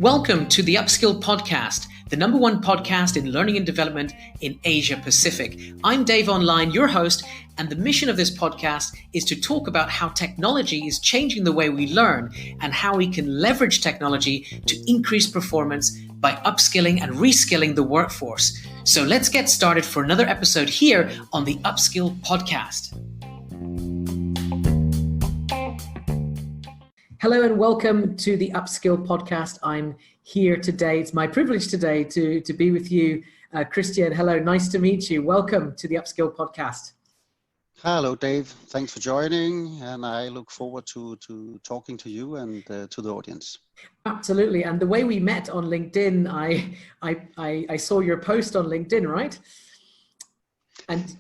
Welcome to the Upskill podcast, the #1 podcast in learning and development in Asia Pacific. I'm Dave Online, your host, and the mission of this podcast is to talk about how technology is changing the way we learn and how we can leverage technology to increase performance by upskilling and reskilling the workforce. So let's get started for another episode here on the Upskill podcast. Hello and welcome to the Upskill podcast. I'm here today. It's my privilege today to be with you. Christian, hello, nice to meet you. Welcome to the Upskill podcast. Hello, Dave. Thanks for joining, and I look forward to talking to you and to the audience. Absolutely. And the way we met on LinkedIn, I saw your post on LinkedIn, right? And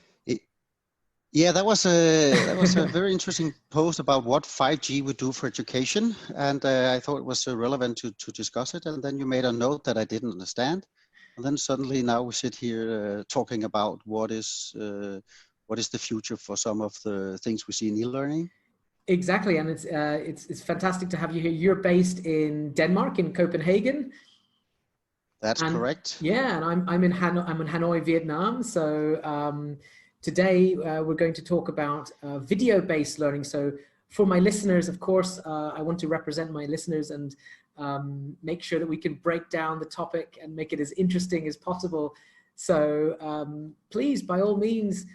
yeah, that was a very interesting post about what 5G would do for education, and I thought it was relevant to discuss it. And then you made a note that I didn't understand, and then suddenly now we sit here talking about what is the future for some of the things we see in e-learning. Exactly, and it's fantastic to have you here. You're based in Denmark, in Copenhagen. That's correct. Yeah, and I'm in Hanoi, Vietnam. So today we're going to talk about video-based learning. So for my listeners, of course, I want to represent my listeners and make sure that we can break down the topic and make it as interesting as possible. So please, by all means,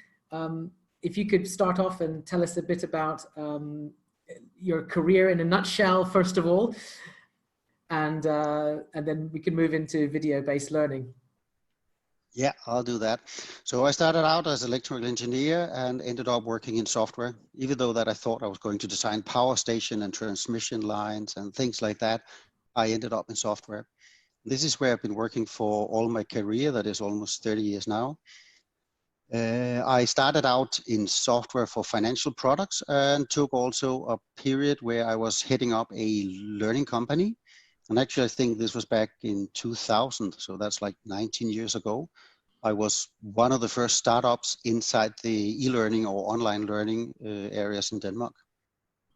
if you could start off and tell us a bit about your career in a nutshell, first of all, and then we can move into video-based learning. Yeah, I'll do that. So I started out as an electrical engineer and ended up working in software. Even though that I thought I was going to design power station and transmission lines and things like that, I ended up in software. This is where I've been working for all my career, that is almost 30 years now. I started out in software for financial products and took also a period where I was heading up a learning company. And actually, I think this was back in 2000, so that's like 19 years ago. I was one of the first startups inside the e-learning or online learning areas in Denmark.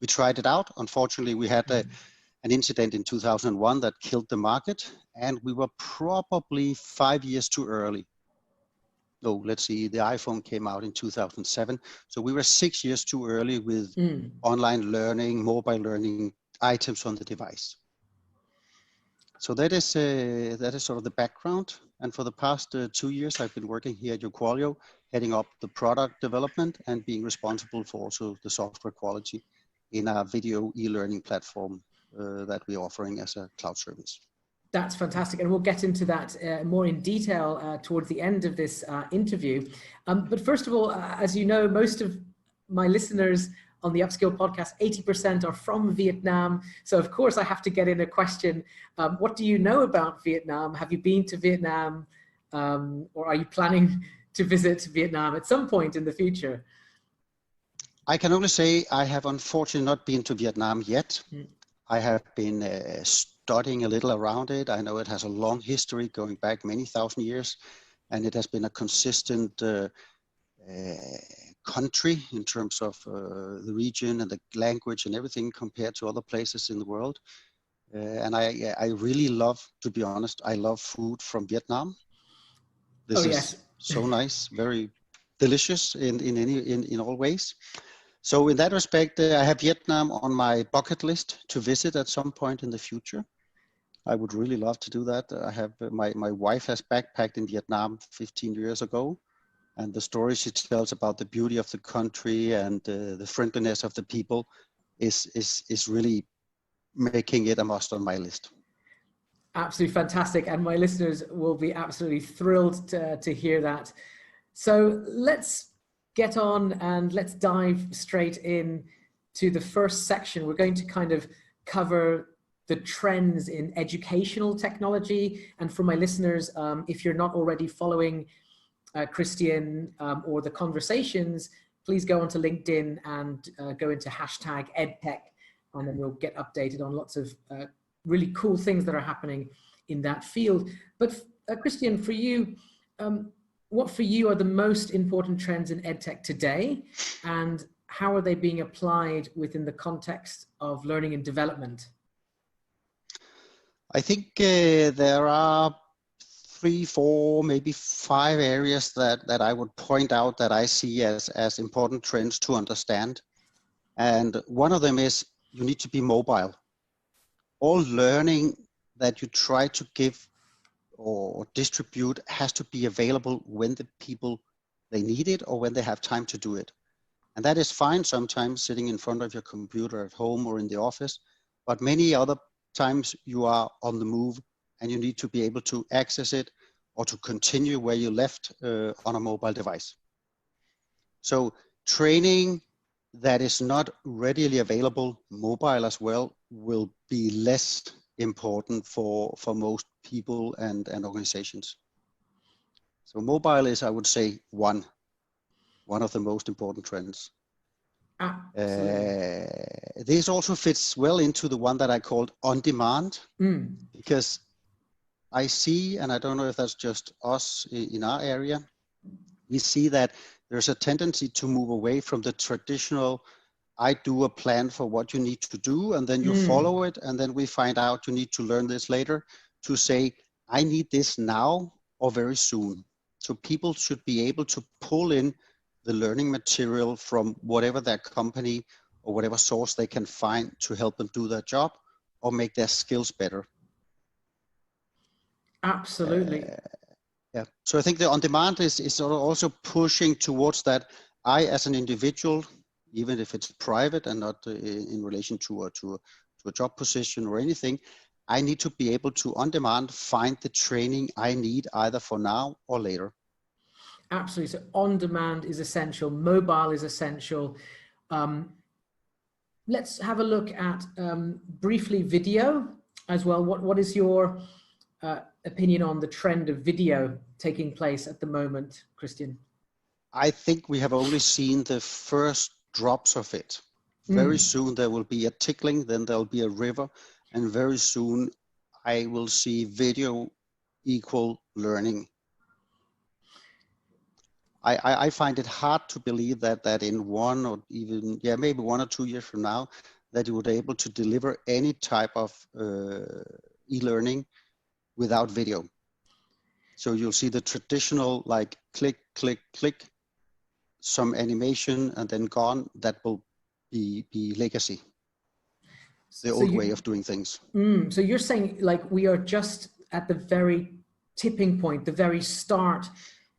We tried it out. Unfortunately, we had an incident in 2001 that killed the market, and we were probably 5 years too early. No, let's see, the iPhone came out in 2007. So we were 6 years too early with online learning, mobile learning items on the device. So that is sort of the background. And for the past 2 years, I've been working here at uQualio, heading up the product development and being responsible for also the software quality in our video e-learning platform that we're offering as a cloud service. That's fantastic. And we'll get into that more in detail towards the end of this interview. But first of all, as you know, most of my listeners on the Upskill podcast, 80% are from Vietnam. So of course I have to get in a question. What do you know about Vietnam? Have you been to Vietnam? Or are you planning to visit Vietnam at some point in the future? I can only say I have unfortunately not been to Vietnam yet. I have been studying a little around it. I know it has a long history going back many thousand years, and it has been a consistent country in terms of the region and the language and everything compared to other places in the world. And I really love, to be honest, I love food from Vietnam. This is so nice, very delicious in all ways. So in that respect, I have Vietnam on my bucket list to visit at some point in the future. I would really love to do that. I have my wife has backpacked in Vietnam 15 years ago. And the story she tells about the beauty of the country and the friendliness of the people is really making it a must on my list. Absolutely fantastic. And my listeners will be absolutely thrilled to hear that. So let's get on and let's dive straight in to the first section. We're going to kind of cover the trends in educational technology. And for my listeners, if you're not already following Christian or the conversations, please go onto LinkedIn and go into #EdTech, and then we'll get updated on lots of really cool things that are happening in that field. But Christian, for you, what for you are the most important trends in EdTech today, and how are they being applied within the context of learning and development? I think there are 3, 4, maybe 5 areas that I would point out that I see as important trends to understand. And one of them is you need to be mobile. All learning that you try to give or distribute has to be available when the people they need it or when they have time to do it. And that is fine sometimes sitting in front of your computer at home or in the office, but many other times you are on the move and you need to be able to access it or to continue where you left on a mobile device. So training that is not readily available mobile as well will be less important for most people and organizations. So mobile is, I would say, one of the most important trends. This also fits well into the one that I called on demand, because I see, and I don't know if that's just us in our area, we see that there's a tendency to move away from the traditional, I do a plan for what you need to do, and then you follow it, and then we find out you need to learn this later, to say, I need this now or very soon. So people should be able to pull in the learning material from whatever their company or whatever source they can find to help them do their job or make their skills better. Absolutely. Yeah. So I think the on-demand is also pushing towards that. I, as an individual, even if it's private and not in relation to a job position or anything, I need to be able to, on demand, find the training I need either for now or later. Absolutely. So on demand is essential. Mobile is essential. Let's have a look at briefly video as well. What is your opinion on the trend of video taking place at the moment, Christian? I think we have only seen the first drops of it. Very soon there will be a tickling, then there'll be a river, and very soon I will see video equal learning. I find it hard to believe that in 1 or even, maybe 1 or 2 years from now, that you would be able to deliver any type of e-learning without video. So you'll see the traditional, like click, click, click, some animation and then gone. That will be legacy, the old way of doing things. So you're saying like we are just at the very tipping point, the very start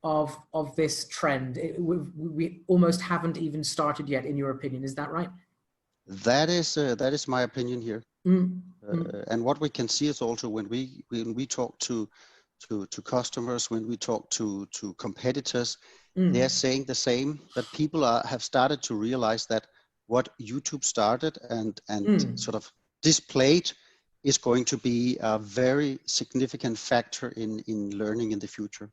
of this trend. We almost haven't even started yet, in your opinion. Is that right? That is my opinion here. And what we can see is also when we talk to customers, when we talk to competitors, they're saying the same, that people have started to realize that what YouTube started and sort of displayed is going to be a very significant factor in learning in the future.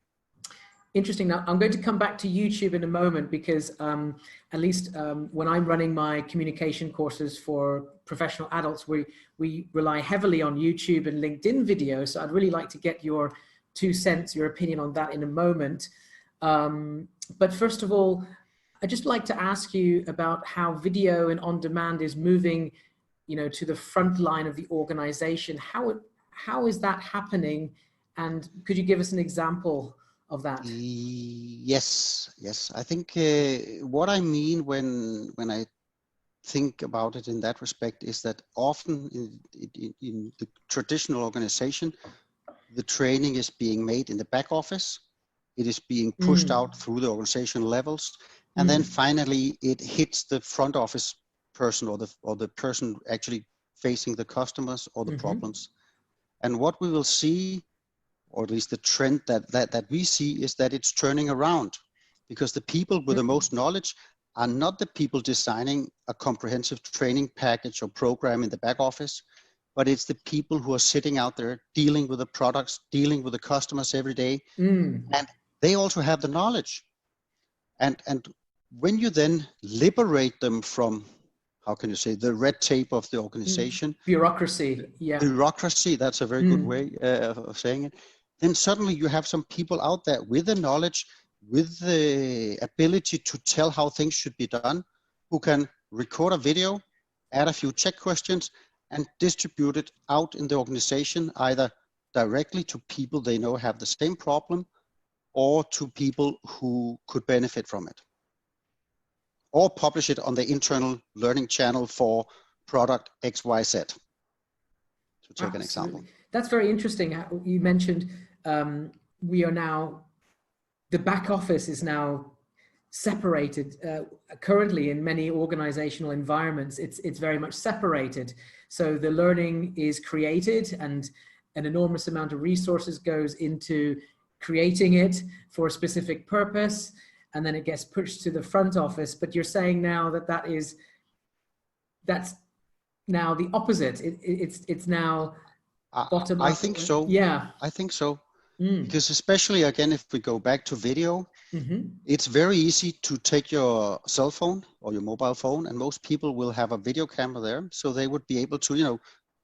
Interesting. Now, I'm going to come back to YouTube in a moment because at least when I'm running my communication courses for professional adults, we rely heavily on YouTube and LinkedIn videos. So I'd really like to get your 2 cents, your opinion on that in a moment. But first of all, I'd just like to ask you about how video and on demand is moving, to the front line of the organization. How is that happening? And could you give us an example of that? Yes. I think what I mean when I think about it in that respect is that often in the traditional organization, the training is being made in the back office. It is being pushed out through the organization levels, and then finally it hits the front office person or the person actually facing the customers or the problems. And what we will see, or at least the trend that we see, is that it's turning around, because the people with the most knowledge are not the people designing a comprehensive training package or program in the back office, but it's the people who are sitting out there dealing with the products, dealing with the customers every day, and they also have the knowledge. And when you then liberate them from, how can you say, the red tape of the organization, bureaucracy, bureaucracy, that's a very good way of saying it, then suddenly you have some people out there with the knowledge, with the ability to tell how things should be done, who can record a video, add a few check questions, and distribute it out in the organization, either directly to people they know have the same problem, or to people who could benefit from it. Or publish it on the internal learning channel for product XYZ, to take an example. That's very interesting. You mentioned we are now, the back office is now separated. Currently in many organizational environments, it's very much separated. So the learning is created and an enormous amount of resources goes into creating it for a specific purpose, and then it gets pushed to the front office. But you're saying now that that's now the opposite. It's now bottom up. I think so. Yeah. I think so. Because especially, again, if we go back to video, it's very easy to take your cell phone or your mobile phone, and most people will have a video camera there. So they would be able to, you know,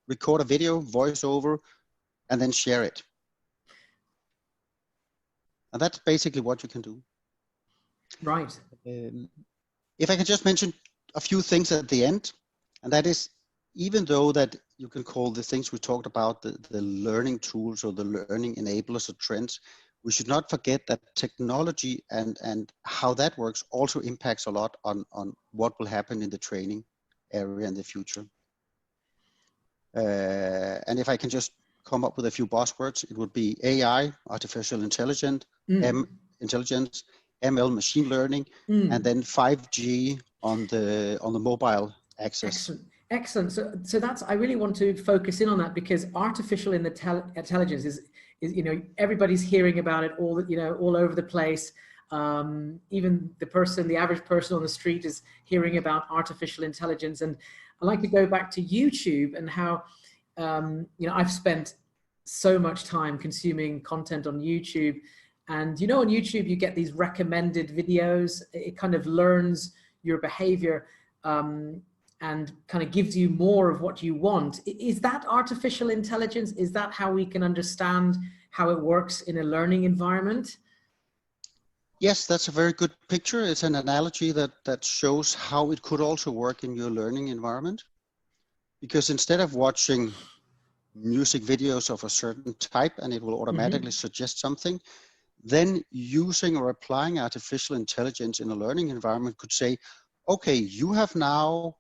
record a video, voice over, and then share it. And that's basically what you can do. Right. If I can just mention a few things at the end, and that is, even though that you can call the things we talked about the learning tools or the learning enablers or trends, we should not forget that technology and how that works also impacts a lot on what will happen in the training area in the future. And if I can just come up with a few buzzwords, it would be AI, artificial intelligence, intelligence, ML, machine learning, and then 5G on the mobile access. Excellent. So that's, I really want to focus in on that, because artificial intelligence is, you know, everybody's hearing about it all over the place. Even the average person on the street is hearing about artificial intelligence. And I'd like to go back to YouTube and how, you know, I've spent so much time consuming content on YouTube. And, you know, on YouTube, you get these recommended videos. It kind of learns your behavior and kind of gives you more of what you want. Is that artificial intelligence? Is that how we can understand how it works in a learning environment? Yes, that's a very good picture. It's an analogy that shows how it could also work in your learning environment. Because instead of watching music videos of a certain type and it will automatically suggest something, then using or applying artificial intelligence in a learning environment could say, okay, you have now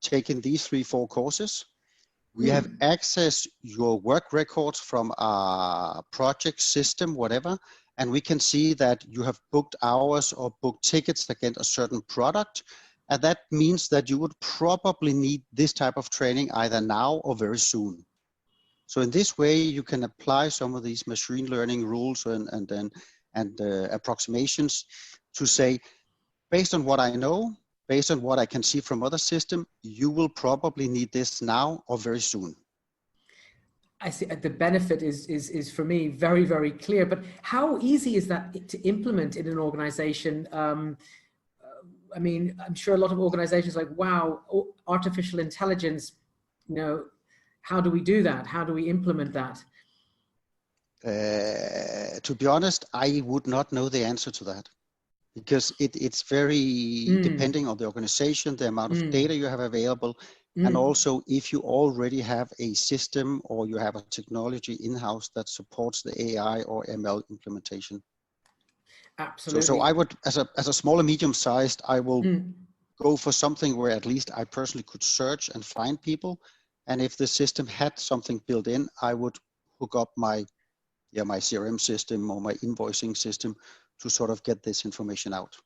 taken these 3-4 courses. We have accessed your work records from a project system, whatever, and we can see that you have booked hours or booked tickets against a certain product. And that means that you would probably need this type of training either now or very soon. So in this way, you can apply some of these machine learning rules and approximations to say, based on what I know, based on what I can see from other systems, you will probably need this now or very soon. I see the benefit is for me very, very clear, but how easy is that to implement in an organization? I mean, I'm sure a lot of organizations are like, wow, artificial intelligence, you know, how do we do that? How do we implement that? To be honest, I would not know the answer to that, because it's very depending on the organization, the amount of data you have available, and also if you already have a system or you have a technology in-house that supports the AI or ML implementation. Absolutely. So I would, as a small and medium-sized, I will go for something where at least I personally could search and find people. And if the system had something built in, I would hook up my CRM system or my invoicing system to sort of get this information out.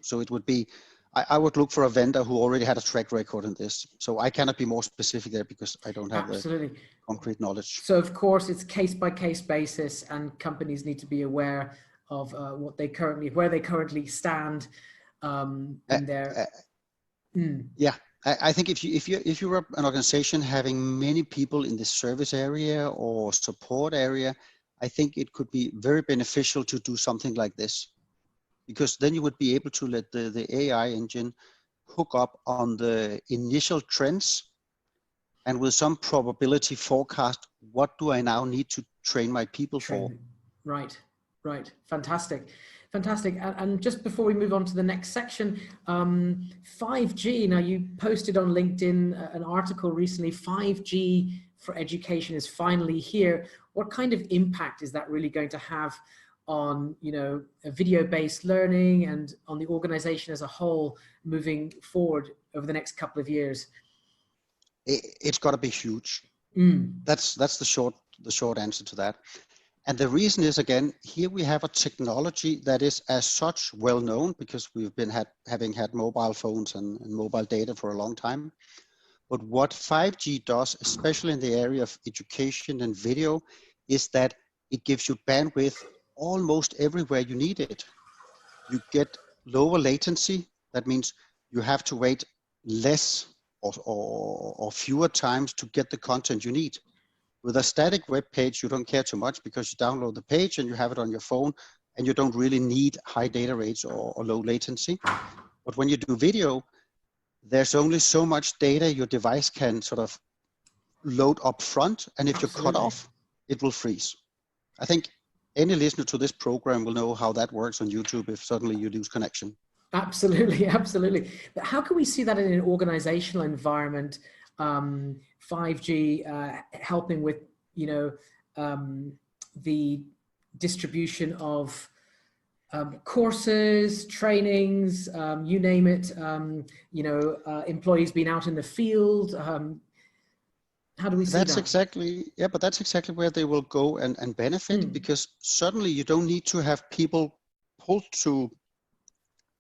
So it would be, I would look for a vendor who already had a track record in this. So I cannot be more specific there because I don't have the concrete knowledge. So of course it's case by case basis, and companies need to be aware of where they currently stand in their. Yeah. I think if you're an organization having many people in the service area or support area, I think it could be very beneficial to do something like this, because then you would be able to let the AI engine hook up on the initial trends and with some probability forecast, what do I now need to train my people for? Right. Fantastic. Fantastic. And just before we move on to the next section, 5G, now you posted on LinkedIn an article recently, 5G for education is finally here. What kind of impact is that really going to have on, a video-based learning and on the organization as a whole moving forward over the next couple of years? It's got to be huge. That's the short answer to that. And the reason is, again, here we have a technology that is as such well known because we've been having had mobile phones and mobile data for a long time. But what 5G does, especially in the area of education and video, is that it gives you bandwidth almost everywhere you need it. You get lower latency. That means you have to wait less or fewer times to get the content you need. With a static web page, you don't care too much because you download the page and you have it on your phone and you don't really need high data rates or low latency. But when you do video, there's only so much data your device can sort of load up front. And if you're cut off, it will freeze. I think any listener to this program will know how that works on YouTube if suddenly you lose connection. Absolutely, absolutely. But how can we see that in an organizational environment? 5G helping with, the distribution of courses, trainings, you name it, employees being out in the field. How do we see that? But that's exactly where they will go and benefit, because suddenly you don't need to have people pulled to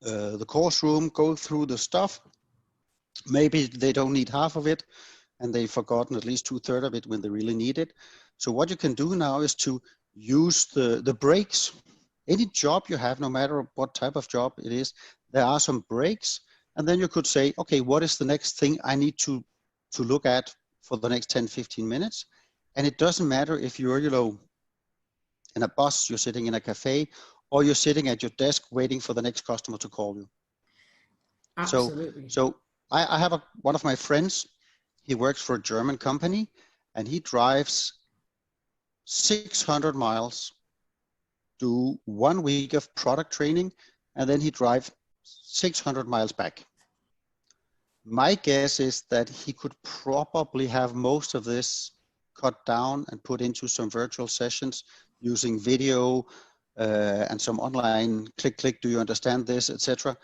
the course room, go through the stuff. Maybe they don't need half of it and they've forgotten at least 2/3 of it when they really need it. So what you can do now is to use the breaks. Any job you have, no matter what type of job it is, there are some breaks. And then you could say, okay, what is the next thing I need to look at for the next 10, 15 minutes? And it doesn't matter if you're, in a bus, you're sitting in a cafe, or you're sitting at your desk waiting for the next customer to call you. Absolutely. So I have one of my friends, he works for a German company and he drives 600 miles, do 1 week of product training, and then he drives 600 miles back. My guess is that he could probably have most of this cut down and put into some virtual sessions using video and some online click, do you understand this, etc.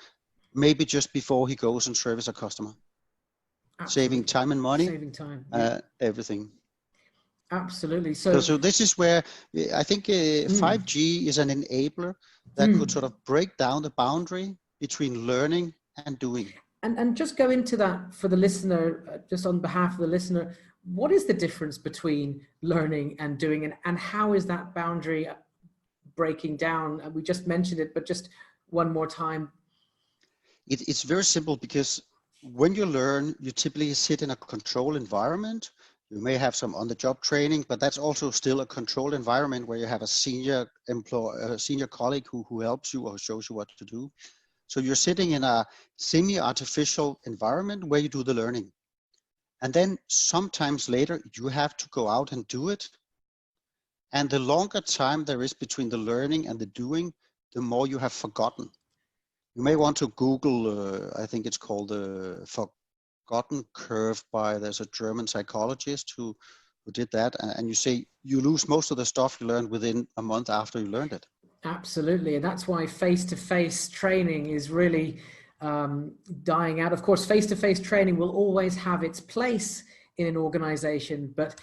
Maybe just before he goes and service a customer. Absolutely. Saving time and money, everything. Absolutely. So this is where I think 5G is an enabler that could sort of break down the boundary between learning and doing. And just go into that for the listener, just on behalf of the listener, what is the difference between learning and doing, and how is that boundary breaking down? We just mentioned it, but just one more time. It's very simple, because when you learn, you typically sit in a controlled environment. You may have some on-the-job training, but that's also still a controlled environment where you have a senior colleague who helps you or shows you what to do. So you're sitting in a semi-artificial environment where you do the learning. And then sometimes later you have to go out and do it. And the longer time there is between the learning and the doing, the more you have forgotten. You may want to Google, I think it's called the forgotten curve there's a German psychologist who did that. And you say you lose most of the stuff you learned within a month after you learned it. Absolutely. And that's why face-to-face training is really dying out. Of course, face-to-face training will always have its place in an organization, but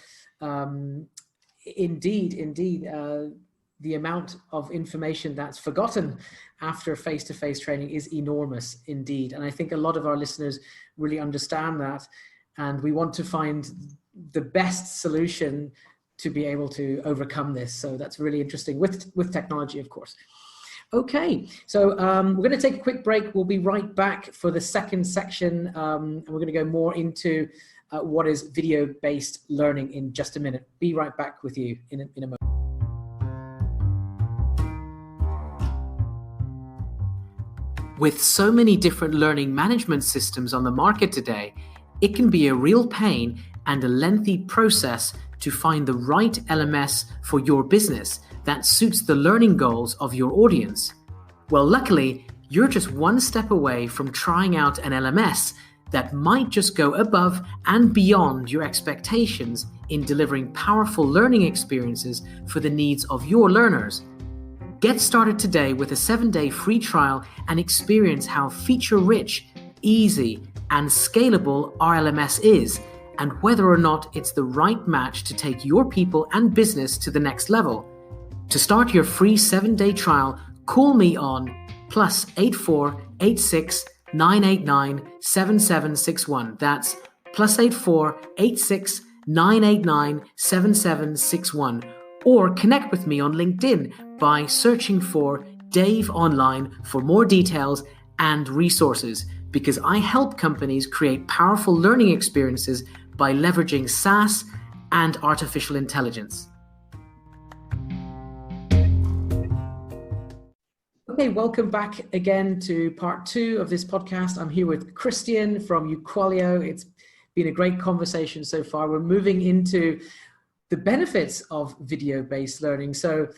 indeed, the amount of information that's forgotten after face-to-face training is enormous indeed. And I think a lot of our listeners really understand that. And we want to find the best solution to be able to overcome this. So that's really interesting with technology, of course. Okay, so we're going to take a quick break. We'll be right back for the second section. And we're going to go more into what is video-based learning in just a minute. Be right back with you in a moment. With so many different learning management systems on the market today, it can be a real pain and a lengthy process to find the right LMS for your business that suits the learning goals of your audience. Well, luckily, you're just one step away from trying out an LMS that might just go above and beyond your expectations in delivering powerful learning experiences for the needs of your learners. Get started today with a 7-day free trial and experience how feature-rich, easy, and scalable our LMS is, and whether or not it's the right match to take your people and business to the next level. To start your free 7-day trial, call me on +84 86 989 7761. That's +84 86 989 7761. Or connect with me on LinkedIn by searching for Dave Online for more details and resources, because I help companies create powerful learning experiences by leveraging SaaS and artificial intelligence. Okay, welcome back again to part 2 of this podcast. I'm here with Christian from uQualio. It's been a great conversation so far. We're moving into the benefits of video-based learning. So,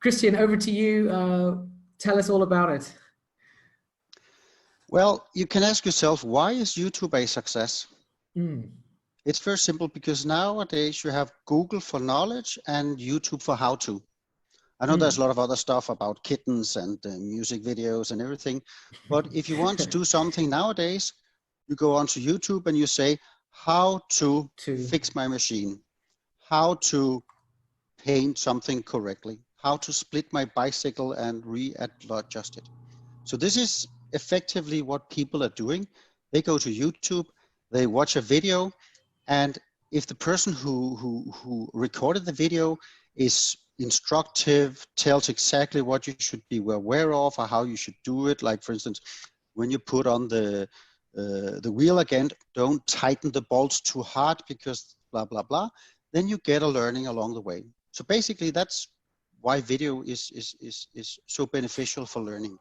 Christian, over to you. Tell us all about it. Well, you can ask yourself, why is YouTube a success? It's very simple, because nowadays you have Google for knowledge and YouTube for how-to. I know there's a lot of other stuff about kittens and music videos and everything, but if you want to do something nowadays, you go onto YouTube and you say, how to fix my machine, how to paint something correctly, how to split my bicycle and readjust it. So this is effectively what people are doing. They go to YouTube, they watch a video, and if the person who recorded the video is instructive, tells exactly what you should be aware of or how you should do it, like for instance, when you put on the wheel again, don't tighten the bolts too hard because blah, blah, blah, then you get a learning along the way. So basically that's why video is so beneficial for learning.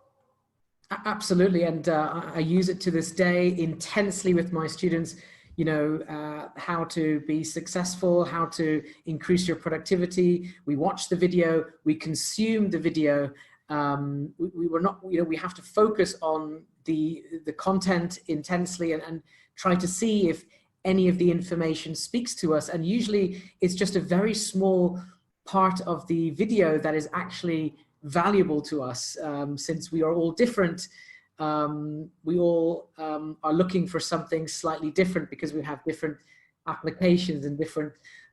Absolutely, and I use it to this day intensely with my students. You know, how to be successful, how to increase your productivity. We watch the video, we consume the video. We were not, you know, we have to focus on the content intensely and try to see if any of the information speaks to us. And usually it's just a very small part of the video that is actually valuable to us, since we are all different. We all are looking for something slightly different because we have different applications and different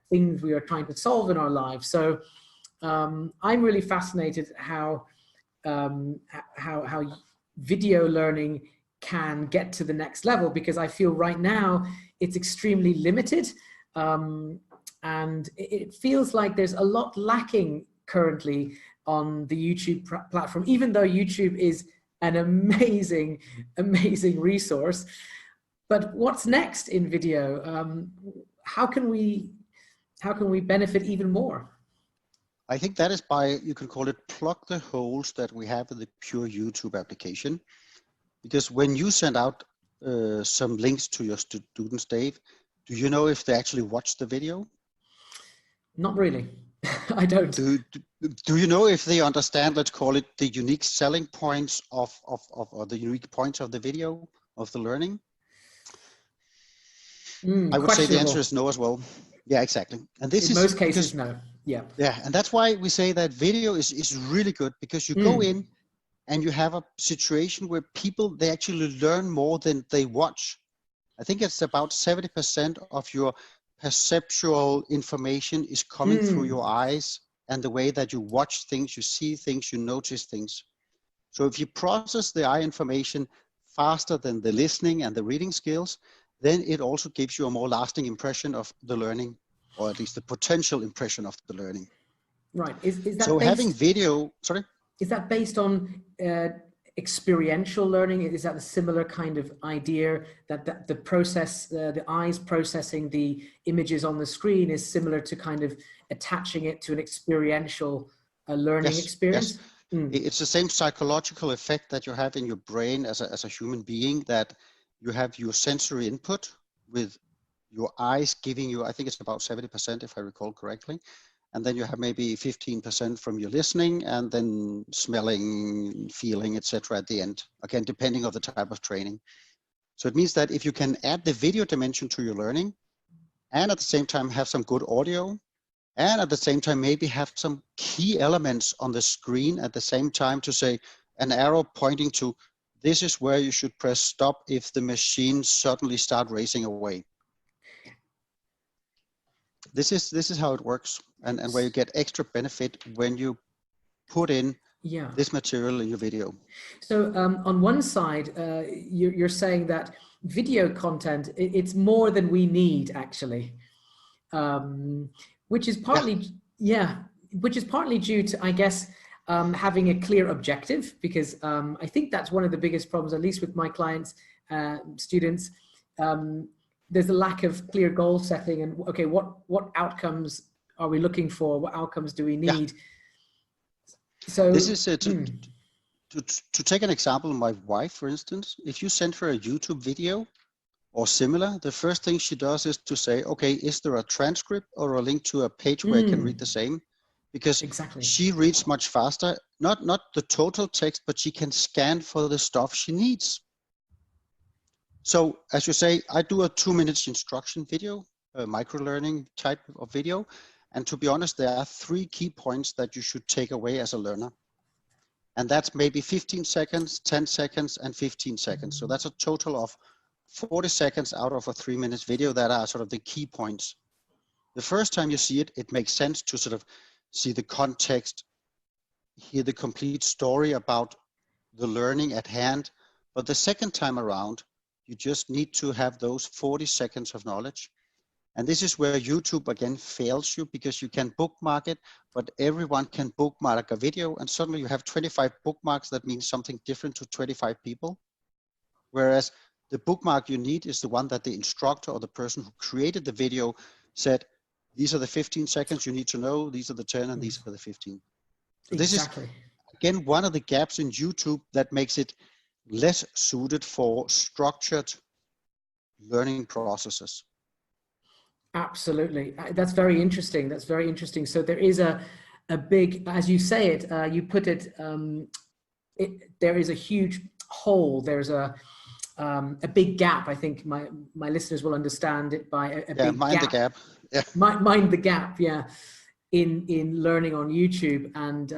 things we are trying to solve in our lives. So I'm really fascinated how video learning can get to the next level, because I feel right now it's extremely limited, and it feels like there's a lot lacking currently on the YouTube platform, even though YouTube is an amazing resource. But what's next in video? How can we benefit even more? I think that is by, you can call it, plug the holes that we have in the pure YouTube application. Because when you send out some links to your students, Dave, do you know if they actually watch the video? Not really. I don't. Do you know if they understand, let's call it, the unique selling points or the unique points of the video, of the learning? I would say the answer is no as well. Yeah, exactly. And this in is most cases, no. Yeah. Yeah, and that's why we say that video is really good, because you go in and you have a situation where people, they actually learn more than they watch. I think it's about 70% of your perceptual information is coming through your eyes and the way that you watch things, you see things, you notice things. So if you process the eye information faster than the listening and the reading skills, then it also gives you a more lasting impression of the learning, or at least the potential impression of the learning. Right. Is that so based, having video, sorry? Is that based on experiential learning? Is that a similar kind of idea that the process, the eyes processing the images on the screen is similar to kind of attaching it to an experiential learning experience? Yes. It's the same psychological effect that you have in your brain as a human being, that you have your sensory input with your eyes giving you, I think it's about 70% if I recall correctly, and then you have maybe 15% from your listening, and then smelling, feeling, etc. at the end. Again, depending on the type of training. So it means that if you can add the video dimension to your learning, and at the same time have some good audio, and at the same time maybe have some key elements on the screen at the same time to say an arrow pointing to this is where you should press stop if the machine suddenly start racing away. This is how it works, and where you get extra benefit when you put in this material in your video. So on one side, you're saying that video content, it's more than we need actually, which is partly, which is partly due to, I guess, having a clear objective, because I think that's one of the biggest problems, at least with my clients, students. There's a lack of clear goal setting and, okay, what outcomes are we looking for? What outcomes do we need? So this is to take an example of my wife, for instance. If you send her a YouTube video or similar, the first thing she does is to say, okay, is there a transcript or a link to a page where I can read the same? Because she reads much faster, not the total text, but she can scan for the stuff she needs. So as you say, I do a 2-minute instruction video, a micro-learning type of video. And to be honest, there are 3 key points that you should take away as a learner. And that's maybe 15 seconds, 10 seconds, and 15 seconds. So that's a total of 40 seconds out of a 3-minute video that are sort of the key points. The first time you see it, it makes sense to sort of see the context, hear the complete story about the learning at hand. But the second time around, you just need to have those 40 seconds of knowledge. And this is where YouTube again fails you, because you can bookmark it, but everyone can bookmark a video, and suddenly you have 25 bookmarks that means something different to 25 people. Whereas the bookmark you need is the one that the instructor or the person who created the video said, these are the 15 seconds you need to know, these are the 10, and these are the 15. So this is, again, one of the gaps in YouTube that makes it less suited for structured learning processes. Absolutely. That's very interesting. That's very interesting. So there is a big, as you say it, you put it, there is a huge hole. There's a big gap. I think my listeners will understand it by a big mind gap. The gap. Yeah. Mind the gap. Yeah. In learning on YouTube, and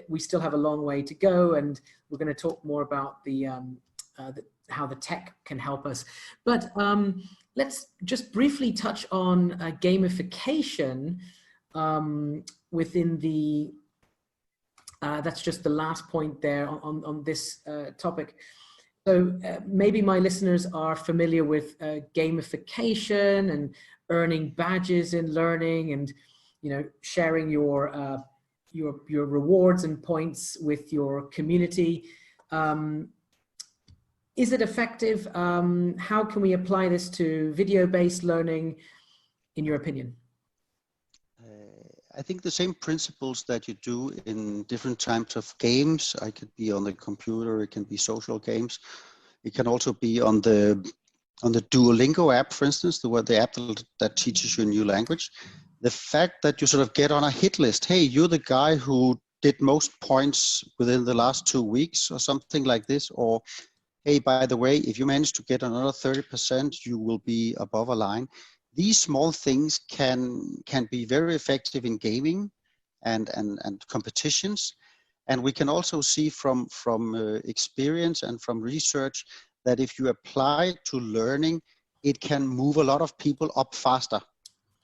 we still have a long way to go, and we're going to talk more about how the tech can help us. But let's just briefly touch on gamification within the, that's just the last point there on this topic. So maybe my listeners are familiar with gamification and earning badges in learning, and sharing your rewards and points with your community. Is it effective? How can we apply this to video-based learning, in your opinion? I think the same principles that you do in different types of games. I could be on the computer, it can be social games. It can also be on the Duolingo app, for instance, the app that teaches you a new language. The fact that you sort of get on a hit list, hey, you're the guy who did most points within the last 2 weeks or something like this, or hey, by the way, if you manage to get another 30%, you will be above a line. These small things can be very effective in gaming and competitions. And we can also see from experience and from research that if you apply to learning, it can move a lot of people up faster.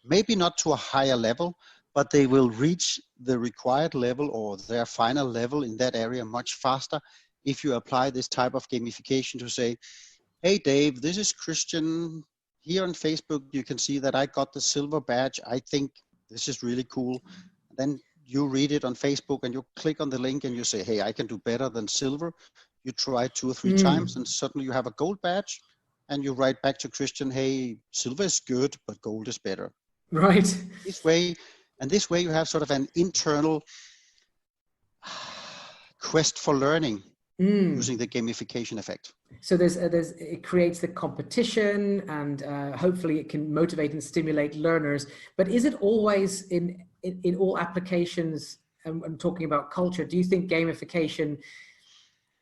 Maybe not to a higher level, but they will reach the required level or their final level in that area much faster if you apply this type of gamification to say, hey Dave, this is Christian. Here on Facebook, you can see that I got the silver badge. I think this is really cool. Then you read it on Facebook and you click on the link and you say, hey, I can do better than silver. You try 2 or 3 times and suddenly you have a gold badge, and you write back to Christian, hey, silver is good, but gold is better. Right. This way you have sort of an internal quest for learning using the gamification effect. So it creates the competition, and hopefully it can motivate and stimulate learners. But is it always in in all applications, and I'm talking about culture, do you think gamification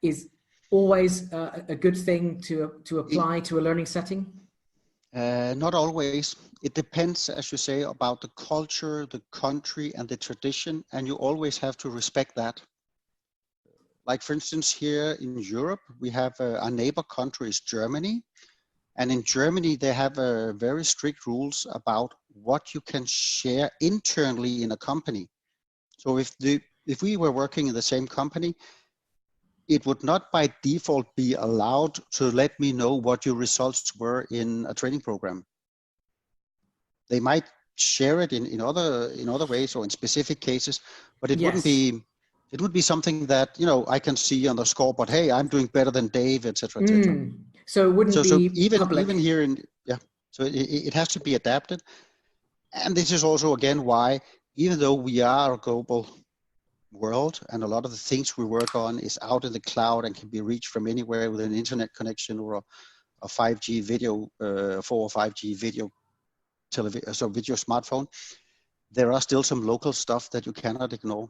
is always a good thing to apply to a learning setting? Not always. It depends, as you say, about the culture, the country, and the tradition, and you always have to respect that. Like, for instance, here in Europe, we have our neighbor country is Germany. And in Germany, they have very strict rules about what you can share internally in a company. So if we were working in the same company, it would not by default be allowed to let me know what your results were in a training program. They might share it in other ways or in specific cases, but it wouldn't be. It would be something that, you know, I can see on the scoreboard. Hey, I'm doing better than Dave, etc., etc. So it wouldn't be public. Even here in so it has to be adapted. And this is also again why, even though we are a global world and a lot of the things we work on is out in the cloud and can be reached from anywhere with an internet connection or a 5G video, 4 or 5G video television, so video smartphone, there are still some local stuff that you cannot ignore.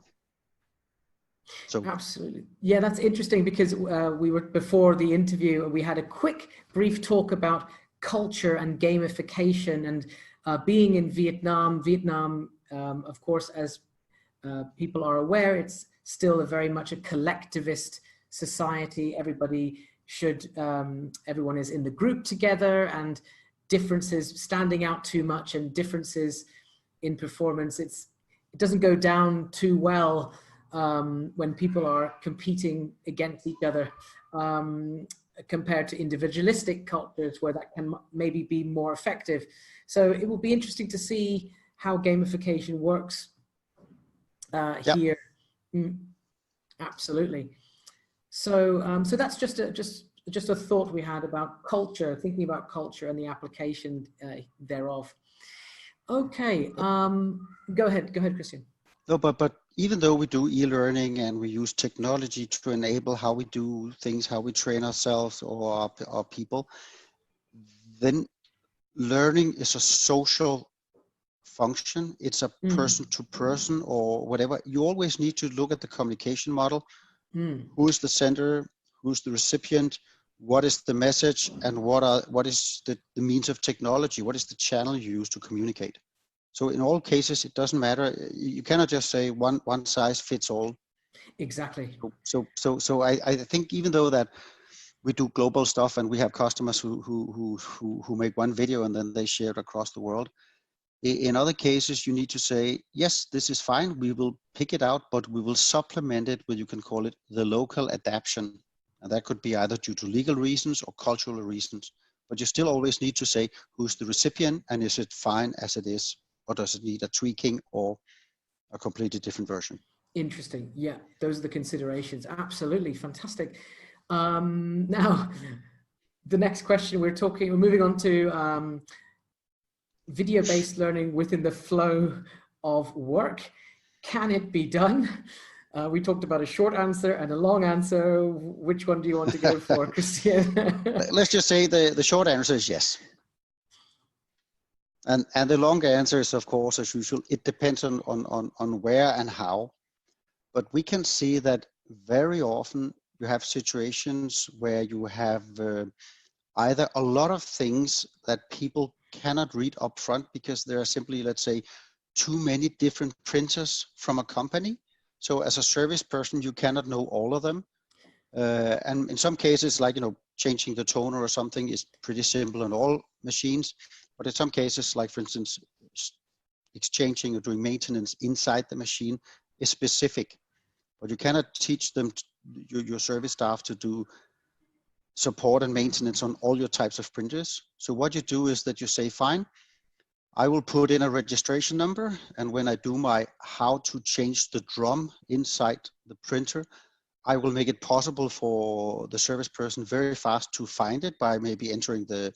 So absolutely, yeah, that's interesting because we were before the interview, we had a quick brief talk about culture and gamification and being in Vietnam. Vietnam, of course, as people are aware, it's still a very much a collectivist society. Everybody should, everyone is in the group together, and differences standing out too much and differences in performance, it doesn't go down too well when people are competing against each other, compared to individualistic cultures where that can maybe be more effective. So it will be interesting to see how gamification works here. Absolutely. So so that's just a thought we had about culture, thinking about culture and the application thereof. Okay, go ahead, Christian. No, but even though we do e-learning and we use technology to enable how we do things, how we train ourselves or our people, then learning is a social function. It's a person to person or whatever. You always need to look at the communication model. Who is the sender? Who's the recipient? What is the message? And what is the means of technology? What is the channel you use to communicate? So in all cases, it doesn't matter. You cannot just say one size fits all. Exactly. So I think even though that we do global stuff and we have customers who make one video and then they share it across the world, in other cases, you need to say, yes, this is fine. We will pick it out, but we will supplement it with, you can call it the local adaptation. And that could be either due to legal reasons or cultural reasons. But you still always need to say who's the recipient and is it fine as it is, or does it need a tweaking or a completely different version? Interesting. Yeah, those are the considerations. Absolutely fantastic. Now, the next question we're moving on to video-based learning within the flow of work. Can it be done? We talked about a short answer and a long answer. Which one do you want to go for, Christian? Let's just say the short answer is yes. And the longer answer is, of course, as usual, it depends on where and how. But we can see that very often you have situations where you have either a lot of things that people cannot read up front because there are simply, let's say, too many different printers from a company. So as a service person, you cannot know all of them. And in some cases, like, changing the toner or something is pretty simple on all machines. But in some cases, like for instance, exchanging or doing maintenance inside the machine is specific. But you cannot teach them, your service staff, to do support and maintenance on all your types of printers. So what you do is that you say, fine, I will put in a registration number. And when I do my how to change the drum inside the printer, I will make it possible for the service person very fast to find it by maybe entering the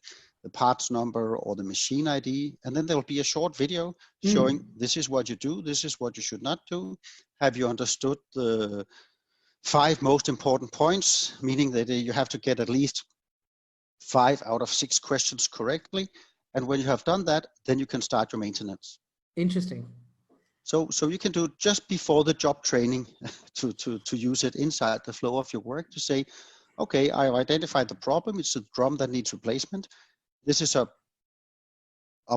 parts number or the machine ID. And then there will be a short video showing this is what you do, this is what you should not do. Have you understood the 5 most important points, meaning that you have to get at least 5 out of 6 questions correctly. And when you have done that, then you can start your maintenance. Interesting. So you can do it just before the job training to use it inside the flow of your work to say, okay, I've identified the problem. It's a drum that needs replacement. This is a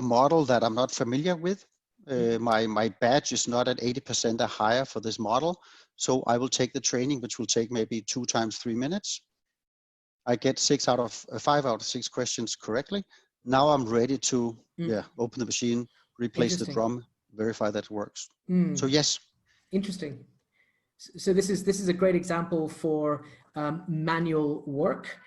model that I'm not familiar with. My badge is not at 80% or higher for this model. So I will take the training, which will take maybe 2 times 3 minutes. I get 5 out of 6 questions correctly. Now I'm ready to open the machine, replace the drum, verify that it works. So yes. Interesting. So this is a great example for manual work.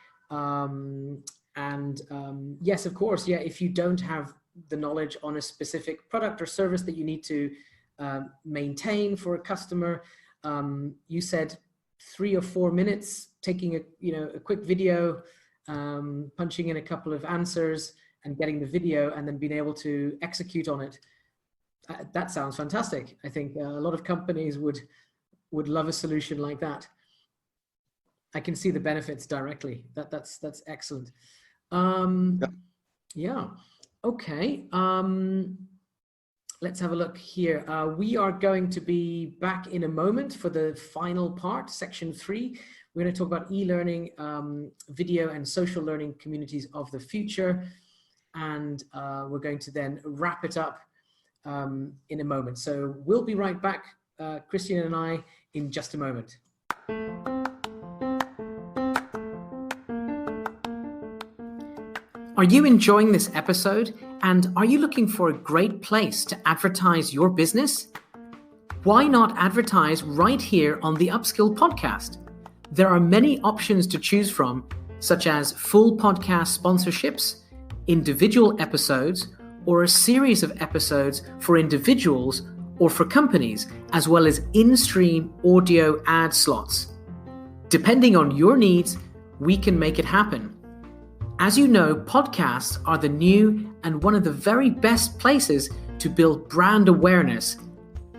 Yes, of course, yeah, if you don't have the knowledge on a specific product or service that you need to maintain for a customer, you said 3 or 4 minutes, taking a quick video, punching in a couple of answers and getting the video and then being able to execute on it. That sounds fantastic. I think a lot of companies would love a solution like that. I can see the benefits directly. That's excellent. Yeah. Okay. Let's have a look here. We are going to be back in a moment for the final part, section 3. We're going to talk about e-learning, video and social learning communities of the future. And we're going to then wrap it up in a moment. So we'll be right back, Christian and I, in just a moment. Are you enjoying this episode? And are you looking for a great place to advertise your business? Why not advertise right here on the Upskill podcast? There are many options to choose from, such as full podcast sponsorships, individual episodes, or a series of episodes for individuals or for companies, as well as in-stream audio ad slots. Depending on your needs, we can make it happen. As you know, podcasts are the new and one of the very best places to build brand awareness,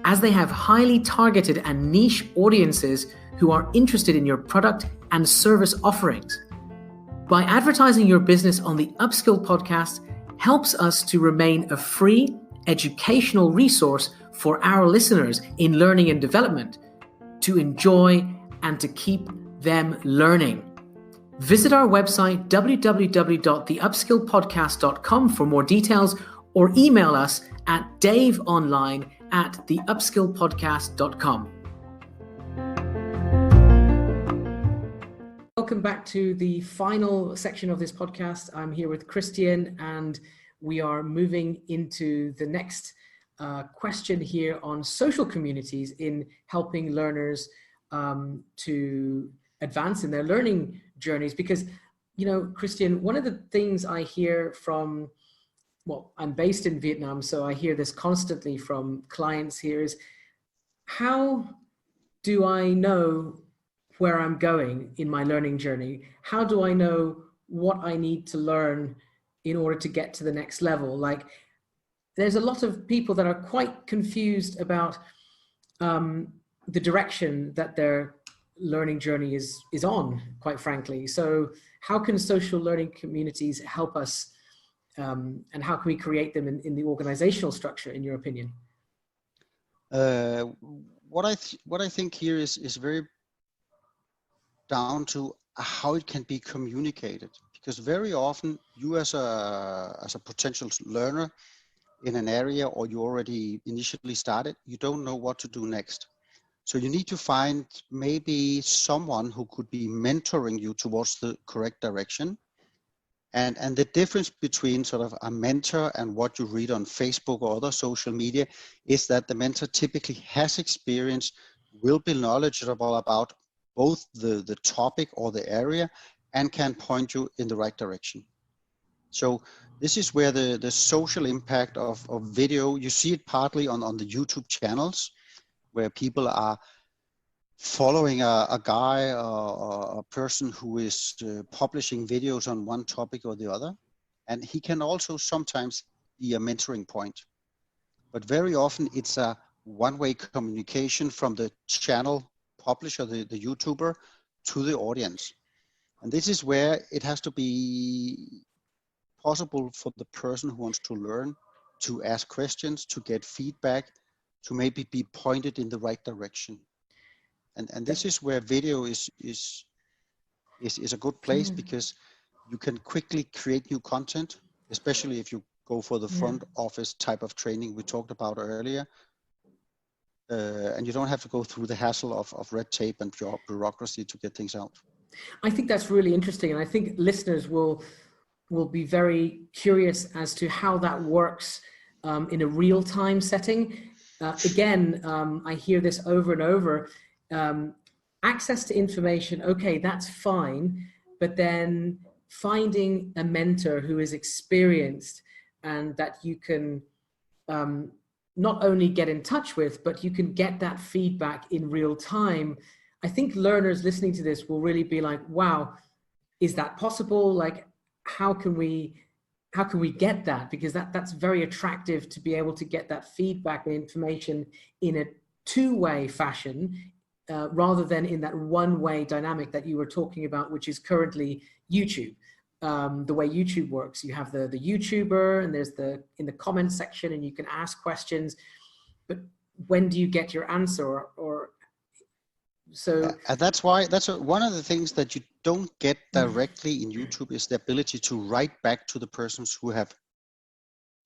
as they have highly targeted and niche audiences who are interested in your product and service offerings. By advertising your business on the Upskill podcast helps us to remain a free educational resource for our listeners in learning and development, to enjoy and to keep them learning. Visit our website, www.theupskillpodcast.com for more details, or email us at daveonline@theupskillpodcast.com. Welcome back to the final section of this podcast. I'm here with Christian, and we are moving into the next question here on social communities in helping learners to advance in their learning journeys. Because, Christian, one of the things I hear from, I'm based in Vietnam, so I hear this constantly from clients here is, how do I know where I'm going in my learning journey? How do I know what I need to learn in order to get to the next level? Like, there's a lot of people that are quite confused about the direction that their learning journey is on, quite frankly. So how can social learning communities help us, and how can we create them in the organizational structure, in your opinion? What I think here is very down to how it can be communicated, because very often you as a potential learner in an area, or you already initially started, you don't know what to do next. So you need to find maybe someone who could be mentoring you towards the correct direction. And the difference between sort of a mentor and what you read on Facebook or other social media is that the mentor typically has experience, will be knowledgeable about both the topic or the area, and can point you in the right direction. So this is where the social impact of video, you see it partly on the YouTube channels, where people are following a guy or a person who is publishing videos on one topic or the other. And he can also sometimes be a mentoring point. But very often it's a one-way communication from the channel publisher, the YouTuber, to the audience. And this is where it has to be possible for the person who wants to learn to ask questions, to get feedback, to maybe be pointed in the right direction. And this is where video is a good place, because you can quickly create new content, especially if you go for the front office type of training we talked about earlier. And you don't have to go through the hassle of red tape and bureaucracy to get things out. I think that's really interesting. And I think listeners will be very curious as to how that works in a real-time setting. Again, I hear this over and over. Access to information, okay, that's fine. But then finding a mentor who is experienced and that you can not only get in touch with, but you can get that feedback in real time. I think learners listening to this will really be like, wow, is that possible? Like, how can we get that? Because that's very attractive, to be able to get that feedback and information in a two-way fashion, rather than in that one-way dynamic that you were talking about, which is currently YouTube. The way YouTube works, you have the YouTuber, and there's in the comment section, and you can ask questions, but when do you get your answer? Or so and that's why one of the things that you don't get directly in YouTube is the ability to write back to the persons who have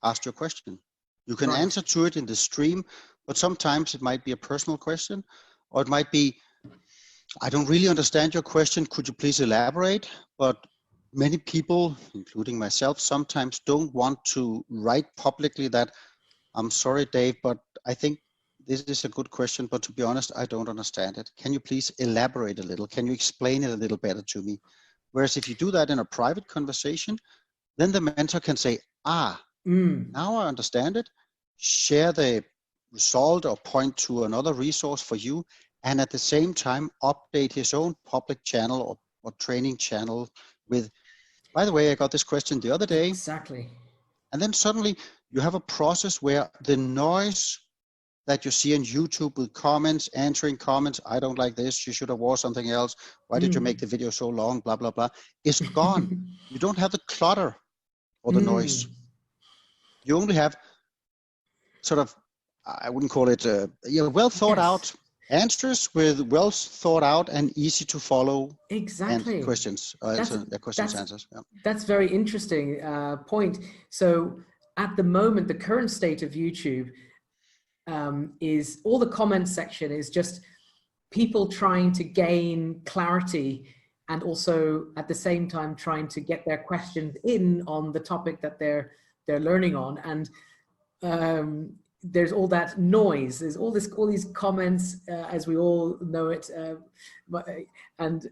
asked your question. You can answer to it in the stream, but sometimes it might be a personal question, or it might be, I don't really understand your question, could you please elaborate? But many people, including myself, sometimes don't want to write publicly that, I'm sorry, Dave, but I think this is a good question, but to be honest, I don't understand it. Can you please elaborate a little? Can you explain it a little better to me? Whereas if you do that in a private conversation, then the mentor can say, now I understand it, share the result or point to another resource for you, and at the same time update his own public channel or training channel with, by the way, I got this question the other day. Exactly. And then suddenly you have a process where the noise that you see on YouTube with comments, answering comments, I don't like this, you should have wore something else, why did you make the video so long, blah, blah, blah, is gone. You don't have the clutter or the noise. You only have sort of, I wouldn't call it, well thought out answers with well thought out and easy to follow questions, answers. Yeah. That's very interesting point. So at the moment, the current state of YouTube is all the comment section is just people trying to gain clarity, and also at the same time trying to get their questions in on the topic that they're learning on. And there's all that noise, there's all these comments, as we all know it, and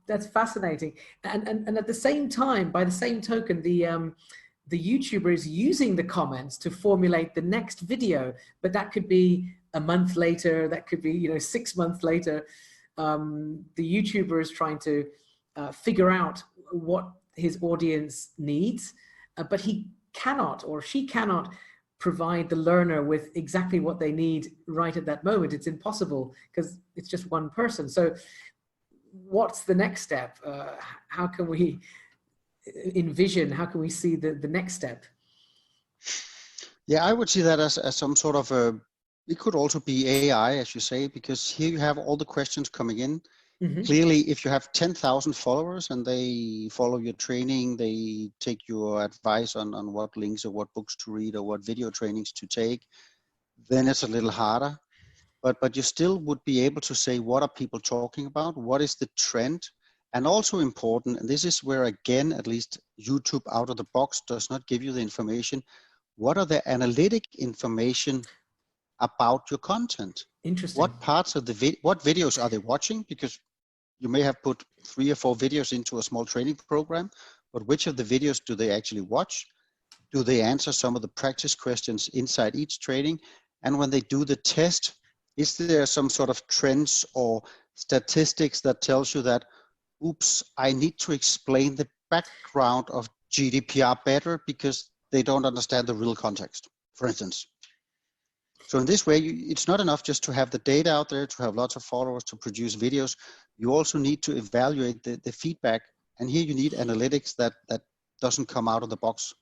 that's fascinating. And at the same time, by the same token, the YouTuber is using the comments to formulate the next video, but that could be a month later, that could be 6 months later. The YouTuber is trying to figure out what his audience needs, but he cannot, or she cannot, provide the learner with exactly what they need right at that moment. It's impossible because it's just one person. So what's the next step? How can we envision, how can we see the next step? Yeah, I would see that as some sort of it could also be AI, as you say, because here you have all the questions coming in. Clearly, if you have 10,000 followers and they follow your training, they take your advice on what links or what books to read or what video trainings to take, then it's a little harder. But you still would be able to say, what are people talking about? What is the trend? And also important, and this is where, again, at least YouTube out of the box does not give you the information. What are the analytic information about your content? Interesting. What parts of what videos are they watching? Because you may have put 3 or 4 videos into a small training program, but which of the videos do they actually watch? Do they answer some of the practice questions inside each training? And when they do the test, is there some sort of trends or statistics that tells you that, oops, I need to explain the background of GDPR better because they don't understand the real context, for instance. So in this way, it's not enough just to have the data out there, to have lots of followers, to produce videos. You also need to evaluate the feedback. And here you need analytics that doesn't come out of the box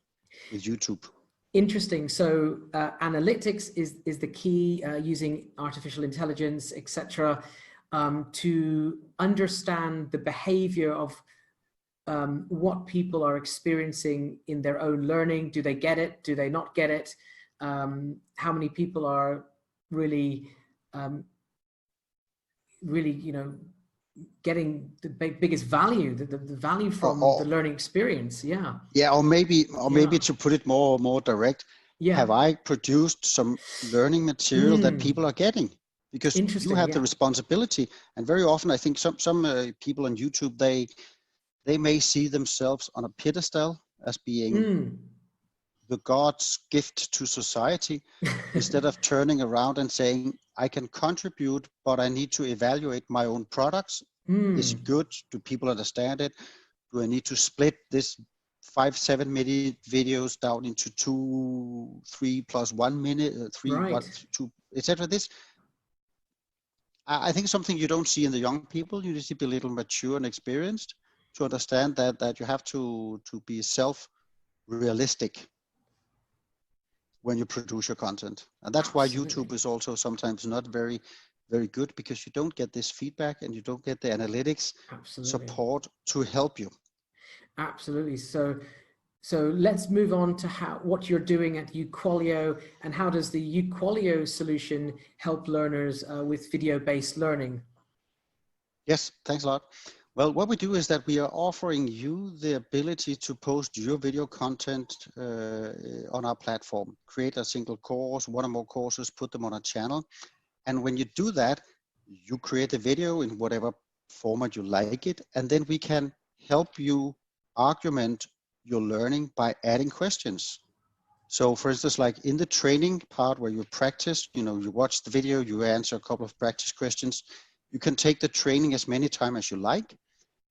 with YouTube. Interesting. So analytics is the key, using artificial intelligence, etc., to understand the behavior of what people are experiencing in their own learning. Do they get it? Do they not get it? How many people are really, getting the biggest value, the value from the learning experience? Yeah. Yeah, or maybe to put it more direct, have I produced some learning material that people are getting? Because you have the responsibility, and very often I think some people on YouTube, they may see themselves on a pedestal as being the God's gift to society, instead of turning around and saying, I can contribute, but I need to evaluate my own products. Is it good? Do people understand it? Do I need to split this 5-7 minute videos down into 2, 3 plus 1 minute, 3, Right. 1, 2, etc. This, I think, something you don't see in the young people. You need to be a little mature and experienced to understand that you have to be self-realistic when you produce your content. And that's why YouTube is also sometimes not very, very good, because you don't get this feedback and you don't get the analytics support to help you. Absolutely. So let's move on to what you're doing at uQualio, and how does the uQualio solution help learners with video-based learning? Yes, thanks a lot. Well, what we do is that we are offering you the ability to post your video content on our platform, create a single course, one or more courses, put them on a channel. And when you do that, you create a video in whatever format you like it, and then we can help you argument your learning by adding questions. So for instance, like in the training part where you practice, you watch the video, you answer a couple of practice questions, you can take the training as many times as you like.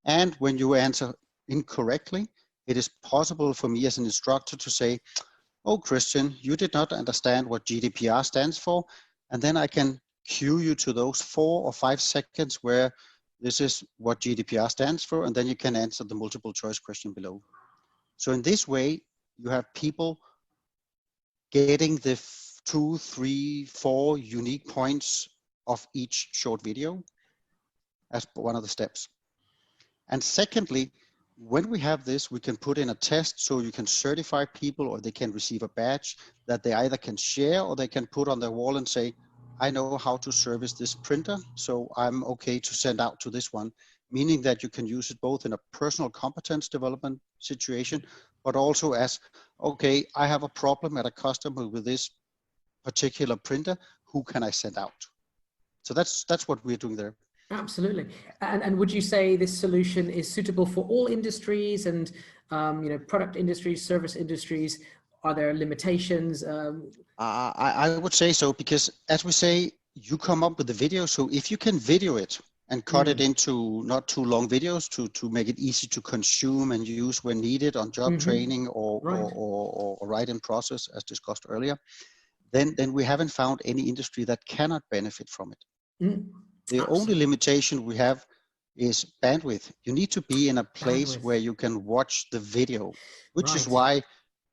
And when you answer incorrectly, it is possible for me as an instructor to say, oh, Christian, you did not understand what GDPR stands for. And then I can cue you to those 4 or 5 seconds where this is what GDPR stands for, and then you can answer the multiple choice question below. So in this way, you have people getting the 2, 3, 4 unique points of each short video as one of the steps. And secondly, when we have this, we can put in a test so you can certify people, or they can receive a badge that they either can share or they can put on their wall and say, I know how to service this printer, so I'm okay to send out to this one, meaning that you can use it both in a personal competence development situation, but also as, okay, I have a problem at a customer with this particular printer, who can I send out? So that's what we're doing there. Absolutely. And would you say this solution is suitable for all industries and, product industries, service industries? Are there limitations? I would say so, because as we say, you come up with the video. So if you can video it and cut it into not too long videos to make it easy to consume and use when needed on job training or right in process, as discussed earlier, then we haven't found any industry that cannot benefit from it. The only limitation we have is bandwidth. You need to be in a place where you can watch the video, which is why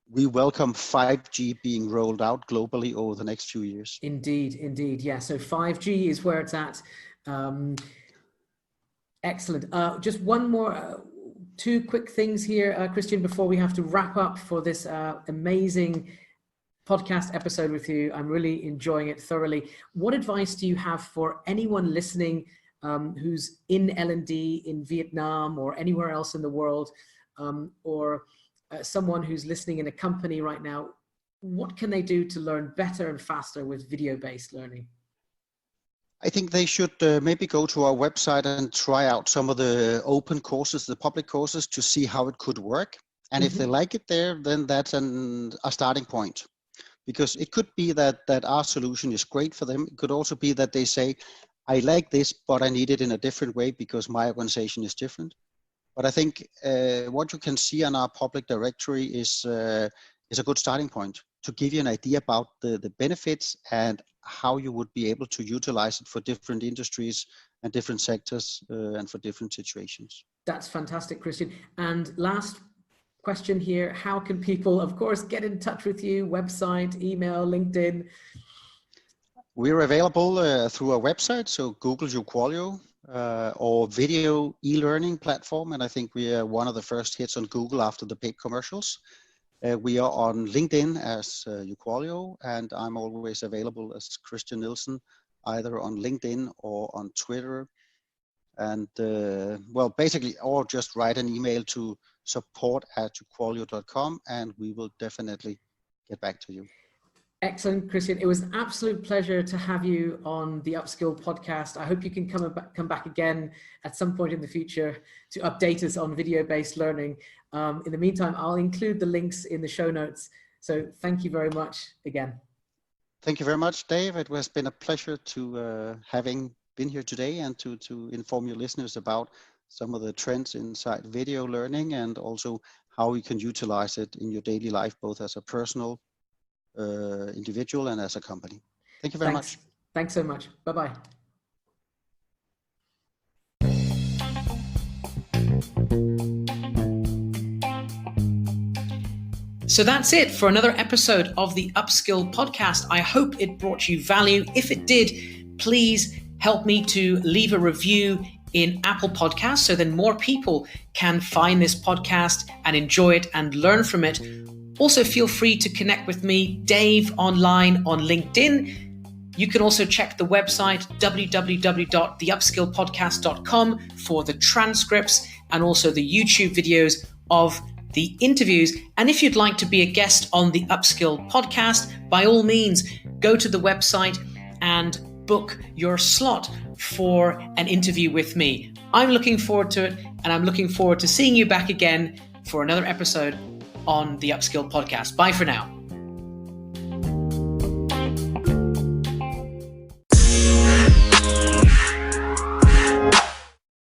we welcome 5G being rolled out globally over the next few years. Indeed. Yeah, so 5G is where it's at. Excellent. Just one more, 2 quick things here, Christian, before we have to wrap up for this amazing podcast episode with you. I'm really enjoying it thoroughly. What advice do you have for anyone listening who's in L&D in Vietnam or anywhere else in the world, or someone who's listening in a company right now? What can they do to learn better and faster with video-based learning? I think they should maybe go to our website and try out some of the open courses, the public courses, to see how it could work. And if they like it there, then that's a starting point. Because it could be that our solution is great for them. It could also be that they say, I like this, but I need it in a different way because my organization is different. But I think what you can see on our public directory is a good starting point to give you an idea about the benefits and how you would be able to utilize it for different industries and different sectors and for different situations. That's fantastic, Christian. And last question here. How can people, of course, get in touch with you? Website, email, LinkedIn? We're available through our website, so Google uQualio or video e-learning platform, and I think we are one of the first hits on Google after the paid commercials. We are on LinkedIn as uQualio, and I'm always available as Christian Nielsen, either on LinkedIn or on Twitter. And well, basically, or just write an email to support@uQualio.com, and we will definitely get back to you. Excellent, Christian. It was an absolute pleasure to have you on the Upskill podcast. I hope you can come back again at some point in the future to update us on video-based learning. In the meantime, I'll include the links in the show notes. So thank you very much again. Thank you very much, Dave. It has been a pleasure to having been here today and to inform your listeners about some of the trends inside video learning and also how you can utilize it in your daily life, both as a personal individual and as a company. Thank you very much. Thanks so much. Bye-bye. So that's it for another episode of the Upskill podcast. I hope it brought you value. If it did, please help me to leave a review in Apple Podcasts so then more people can find this podcast and enjoy it and learn from it. Also, feel free to connect with me, Dave, online on LinkedIn. You can also check the website, www.theupskillpodcast.com, for the transcripts and also the YouTube videos of the interviews. And if you'd like to be a guest on the Upskill podcast, by all means, go to the website and book your slot for an interview with me. I'm looking forward to it, and I'm looking forward to seeing you back again for another episode on the Upskill podcast. Bye for now.